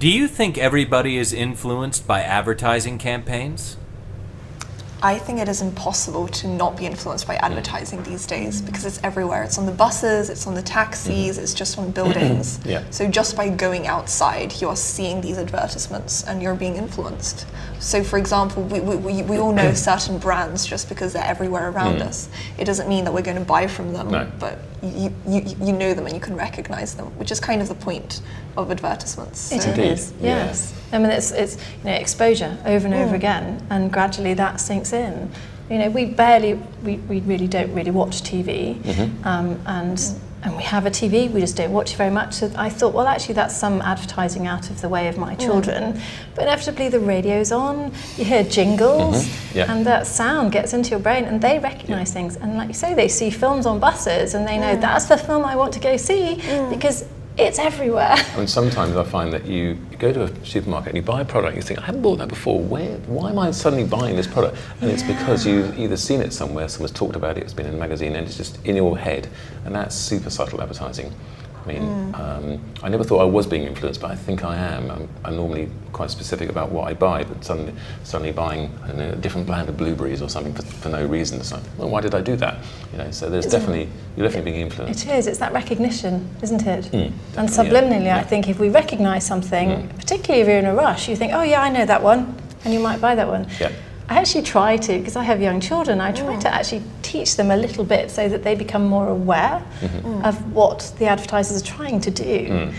Do you think everybody is influenced by advertising campaigns? I think it is impossible to not be influenced by advertising these days because it's everywhere. It's on the buses, it's on the taxis, it's just on buildings. Yeah. So just by going outside, you are seeing these advertisements and you're being influenced. So for example, we all know certain brands just because they're everywhere around us. It doesn't mean that we're going to buy from them, No. but you know them and you can recognize them, which is kind of the point of advertisements. It So- Indeed, is, yes. I mean, it's exposure over and over again, and gradually that sinks in. We really don't really watch TV, and we have a TV, we just don't watch it very much. So I thought, well, actually, that's some advertising out of the way of my children. But inevitably, the radio's on, you hear jingles, Yeah. and that sound gets into your brain, and they recognise things. And like you say, they see films on buses, and they know that's the film I want to go see because it's everywhere. And sometimes I find that you go to a supermarket and you buy a product, you think, I haven't bought that before, why am I suddenly buying this product? And it's because you've either seen it somewhere, someone's talked about it, it's been in a magazine, and it's just in your head, and that's super subtle advertising. I mean, I never thought I was being influenced, but I think I am. I'm normally quite specific about what I buy, but suddenly buying a different brand of blueberries or something for no reason. It's like, well, why did I do that? So you're definitely being influenced. It is. It's that recognition, isn't it? And definitely, subliminally, yeah. I think if we recognise something, particularly if you're in a rush, you think, oh yeah, I know that one, and you might buy that one. Yeah. I actually try to, because I have young children, I try to actually teach them a little bit so that they become more aware of what the advertisers are trying to do.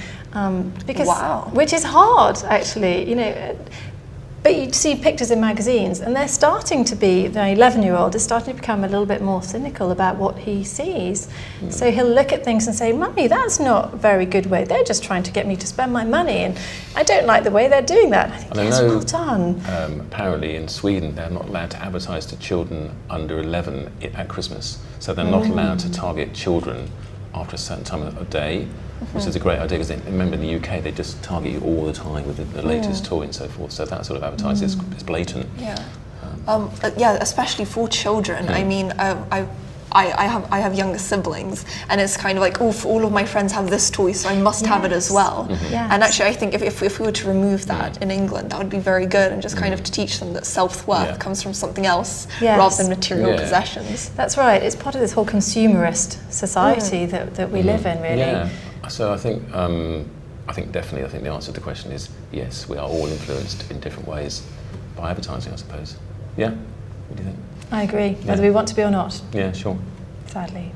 Because, which is hard, actually, But you see pictures in magazines, and they're starting to be, the 11-year-old is starting to become a little bit more cynical about what he sees. So he'll look at things and say, Mummy, that's not a very good way. They're just trying to get me to spend my money, and I don't like the way they're doing that. I think, And I yes, know, well done. Apparently in Sweden, they're not allowed to advertise to children under 11 at Christmas. So they're not allowed to target children after a certain time of day, which is a great idea, because remember in the UK they just target you all the time with the latest toy and so forth, so that sort of advertising is blatant. Yeah, especially for children. I mean, I have younger siblings, and it's kind of like, oh, all of my friends have this toy, so I must have it as well. Yes. And actually, I think if we were to remove that in England, that would be very good, and just kind of to teach them that self-worth comes from something else rather than material possessions. That's right. It's part of this whole consumerist society that we live in, really. Yeah. So I think definitely the answer to the question is yes, we are all influenced in different ways by advertising, I suppose. Yeah? What do you think? I agree, whether we want to be or not, Yeah, sure. sadly.